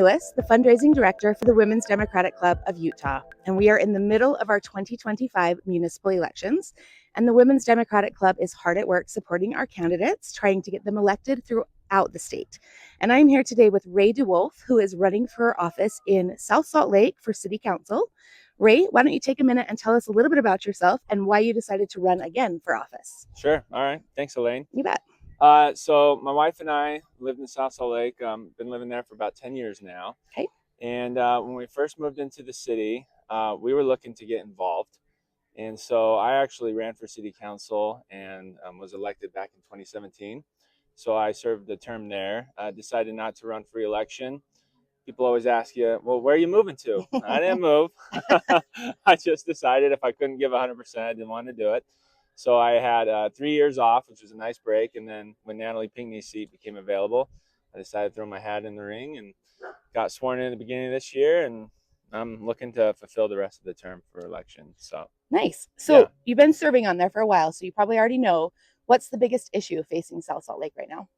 Lewis, the fundraising director for the Women's Democratic Club of Utah, and we are in the middle of our 2025 municipal elections, and the Women's Democratic Club is hard at work supporting our candidates, trying to get them elected throughout the state. And I'm here today with Ray DeWolfe, who is running for office in South Salt Lake for City Council. Ray, why don't you take a minute and tell us a little bit about yourself and why you decided to run again for office? Sure. All right. Thanks, Elaine. You bet. So my wife and I lived in South Salt Lake. Been living there for about 10 years now. Okay. And when we first moved into the city, we were looking to get involved. And so I actually ran for city council and was elected back in 2017. So I served the term there. Decided not to run for re-election. People always ask you, well, where are you moving to? I didn't move. I just decided if I couldn't give 100%, I didn't want to do it. So I had 3 years off, which was a nice break. And then when Natalie Pinckney's seat became available, I decided to throw my hat in the ring and got sworn in at the beginning of this year. And I'm looking to fulfill the rest of the term for election. So nice. So yeah. You've been serving on there for a while, so you probably already know what's the biggest issue facing South Salt Lake right now.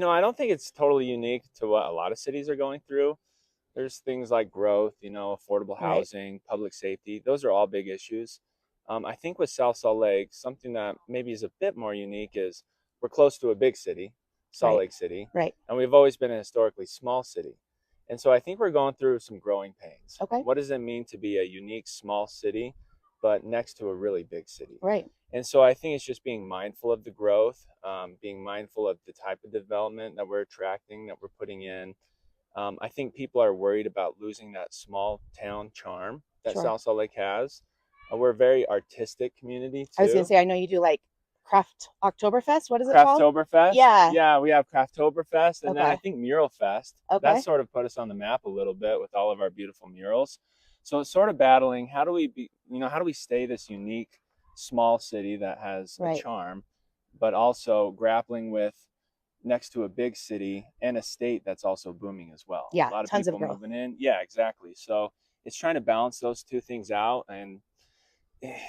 I don't think it's totally unique to what a lot of cities are going through. There's things like growth, affordable housing, public safety. Those are all big issues. I think with South Salt Lake, something that maybe is a bit more unique is we're close to a big city, Salt Lake City. Right. And we've always been a historically small city. And so I think we're going through some growing pains. Okay. What does it mean to be a unique small city, but next to a really big city? Right. And so I think it's just being mindful of the growth, being mindful of the type of development that we're attracting, that we're putting in. I think people are worried about losing that small town charm that South Salt Lake has. We're a very artistic community too. I was going to say, I know you do like Craft Oktoberfest. What is it called? Crafttoberfest? Yeah. Yeah, we have Crafttoberfest. And then I think Mural Fest. Okay. That sort of put us on the map a little bit with all of our beautiful murals. So it's sort of battling, how do we stay this unique small city that has a charm, but also grappling with next to a big city and a state that's also booming as well. Yeah, a lot of tons people of growth. moving in. Yeah, exactly. So it's trying to balance those two things out, and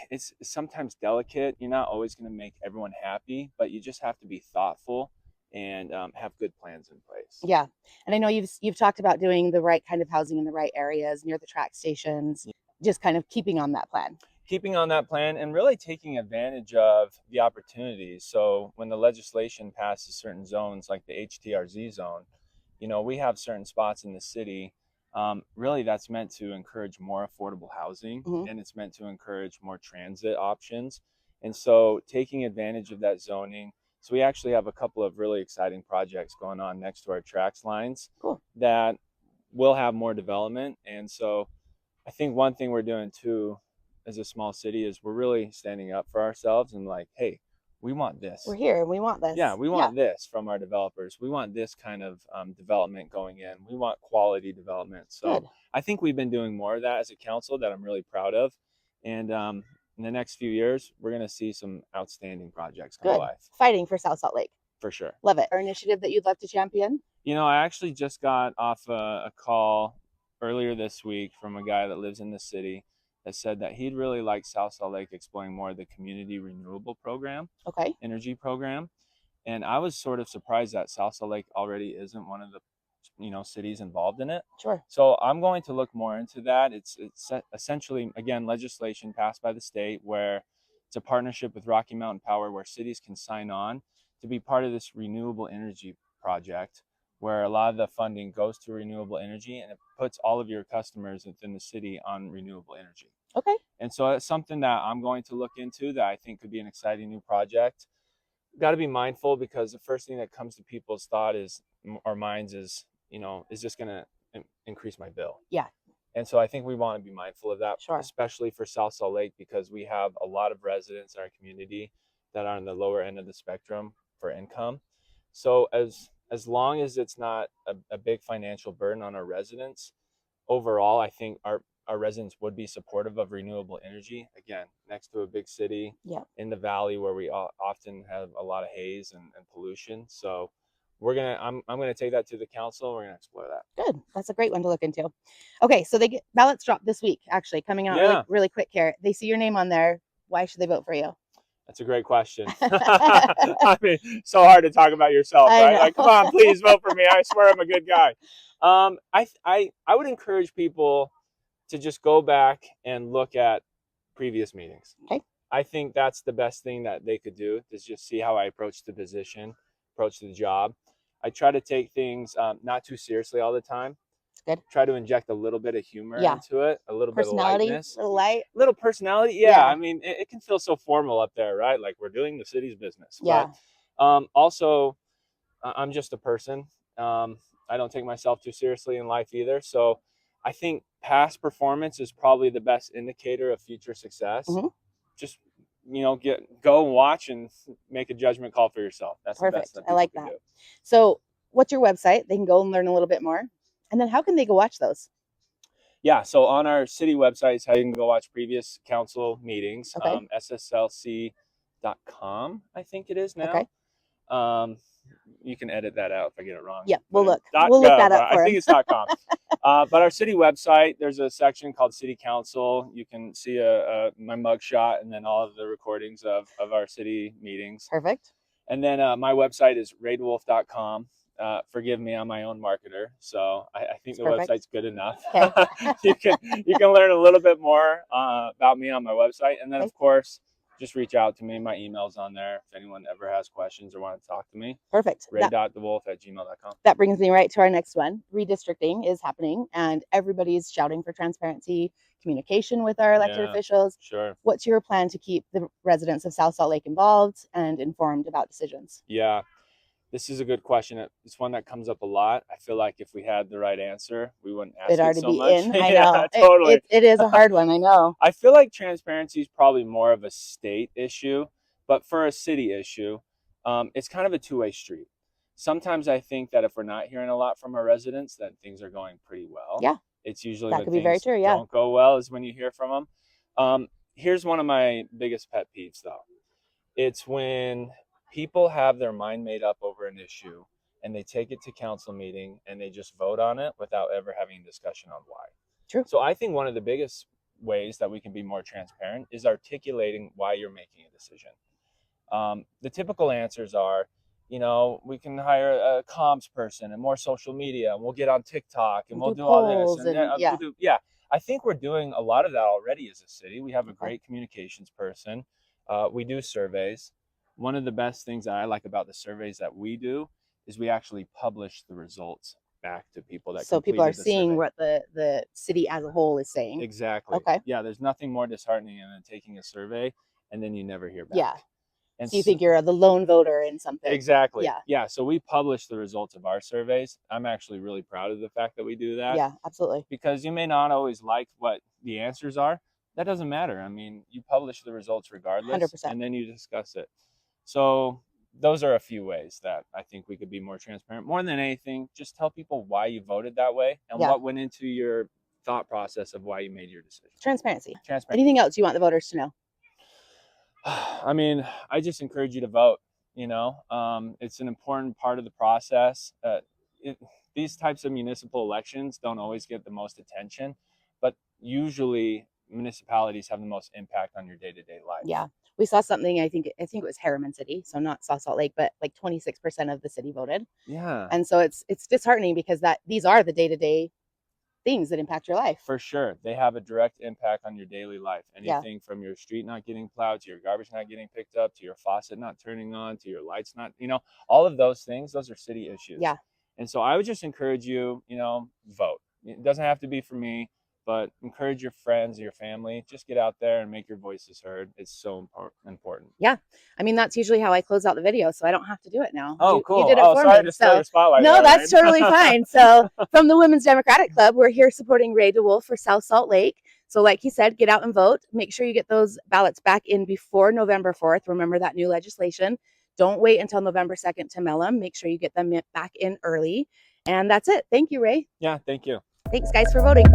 it's sometimes delicate. You're not always going to make everyone happy, but you just have to be thoughtful and have good plans in place. Yeah. And I know you've talked about doing the right kind of housing in the right areas near the track stations, just kind of keeping on that plan. Keeping on that plan and really taking advantage of the opportunities. So when the legislation passes certain zones like the HTRZ zone, we have certain spots in the city. Really, that's meant to encourage more affordable housing, and it's meant to encourage more transit options. And so taking advantage of that zoning. So we actually have a couple of really exciting projects going on next to our tracks lines that will have more development. And so I think one thing we're doing too as a small city is we're really standing up for ourselves and like, hey, we want this. We're here and we want this. Yeah, we want this from our developers. We want this kind of development going in. We want quality development. So I think we've been doing more of that as a council that I'm really proud of. And in the next few years, we're going to see some outstanding projects come to life. Fighting for South Salt Lake. For sure. Love it. Our initiative that you'd love to champion? I actually just got off a call earlier this week from a guy that lives in the city that said that he'd really like South Salt Lake exploring more of the community renewable program, energy program. And I was sort of surprised that South Salt Lake already isn't one of the, cities involved in it. Sure. So I'm going to look more into that. It's essentially, again, legislation passed by the state where it's a partnership with Rocky Mountain Power where cities can sign on to be part of this renewable energy project, where a lot of the funding goes to renewable energy and it puts all of your customers within the city on renewable energy. Okay. And so it's something that I'm going to look into that I think could be an exciting new project. Got to be mindful because the first thing that comes to people's thought is, or minds is, is this going to increase my bill? Yeah. And so I think we want to be mindful of that, Sure. especially for South Salt Lake, because we have a lot of residents in our community that are on the lower end of the spectrum for income. So as long as it's not a big financial burden on our residents, overall, I think our residents would be supportive of renewable energy. Again, next to a big city in the valley where we often have a lot of haze and pollution. So I'm gonna take that to the council. We're gonna explore that. Good. That's a great one to look into. Okay, so they get ballots dropped this week, actually coming out really quick here. They see your name on there. Why should they vote for you? That's a great question. I mean, so hard to talk about yourself, I right? know. Like, come on, please vote for me. I swear I'm a good guy. I would encourage people to just go back and look at previous meetings. Okay. I think that's the best thing that they could do, is just see how I approach the position, approach the job. I try to take things not too seriously all the time. Good. Try to inject a little bit of humor Yeah. into it, a little bit of Personality, lightness. little light. Little personality. Yeah. I mean, it can feel so formal up there, right? Like we're doing the city's business. Yeah. But also, I'm just a person. I don't take myself too seriously in life either. So I think past performance is probably the best indicator of future success. Mm-hmm. Just, go and watch and make a judgment call for yourself. That's Perfect. the best that I like people that. can do. So what's your website? They can go and learn a little bit more. And then how can they go watch those? Yeah, so on our city website is how you can go watch previous council meetings. Okay. SSLC.com, I think it is now. Okay. You can edit that out if I get it wrong. Yeah, we'll look. We'll look that up for I think it's .com. But our city website, there's a section called City Council. You can see my mugshot and then all of the recordings of our city meetings. Perfect. And then my website is raydewolfe.com. Forgive me, I'm my own marketer, so I think the website's good enough. Okay. you can learn a little bit more about me on my website, and then of course, just reach out to me. My email's on there if anyone ever has questions or want to talk to me. Perfect. ray.dewolfe@gmail.com. That brings me right to our next one. Redistricting is happening, and everybody's shouting for transparency, communication with our elected officials. Sure. What's your plan to keep the residents of South Salt Lake involved and informed about decisions? Yeah. This is a good question. It's one that comes up a lot. I feel like if we had the right answer, we wouldn't ask it so much. In. I know. Yeah, totally. It is a hard one. I know. I feel like transparency is probably more of a state issue, but for a city issue, it's kind of a two-way street. Sometimes I think that if we're not hearing a lot from our residents, that things are going pretty well. Yeah. It's usually that when could be things very true. Yeah. don't go well is when you hear from them. Here's one of my biggest pet peeves, though. It's when people have their mind made up over an issue and they take it to council meeting and they just vote on it without ever having a discussion on why. True. So I think one of the biggest ways that we can be more transparent is articulating why you're making a decision. The typical answers are, we can hire a comms person and more social media, and we'll get on TikTok and we'll do all this. Yeah. I think we're doing a lot of that already as a city. We have a great communications person. We do surveys. One of the best things that I like about the surveys that we do is we actually publish the results back to people so people are seeing what the city as a whole is saying. Exactly. Okay. Yeah, there's nothing more disheartening than taking a survey and then you never hear back. Yeah. And so you think you're the lone voter in something. Exactly. Yeah. So we publish the results of our surveys. I'm actually really proud of the fact that we do that. Yeah, absolutely. Because you may not always like what the answers are. That doesn't matter. I mean, you publish the results regardless. 100%. And then you discuss it. So those are a few ways that I think we could be more transparent. More than anything, just tell people why you voted that way and what went into your thought process of why you made your decision. Transparency. Anything else you want the voters to know? I mean, I just encourage you to vote. It's an important part of the process. These types of municipal elections don't always get the most attention, but usually municipalities have the most impact on your day-to-day life. Yeah. We saw something, I think it was Harriman City, so not South Salt Lake, but like 26% of the city voted. Yeah. And so it's disheartening because these are the day-to-day things that impact your life. For sure. They have a direct impact on your daily life. Anything from your street not getting plowed, to your garbage not getting picked up, to your faucet not turning on, to your lights not, all of those things, those are city issues. Yeah. And so I would just encourage you, vote. It doesn't have to be for me, but encourage your friends, your family. Just get out there and make your voices heard. It's so important. Yeah. I mean, that's usually how I close out the video, so I don't have to do it now. Oh, cool. You did it for sorry me. to steal your spotlight. No, there, that's right? totally fine. So from the Women's Democratic Club, we're here supporting Ray DeWolfe for South Salt Lake. So like he said, get out and vote. Make sure you get those ballots back in before November 4th. Remember that new legislation. Don't wait until November 2nd to mail them. Make sure you get them back in early. And that's it. Thank you, Ray. Yeah, thank you. Thanks, guys, for voting.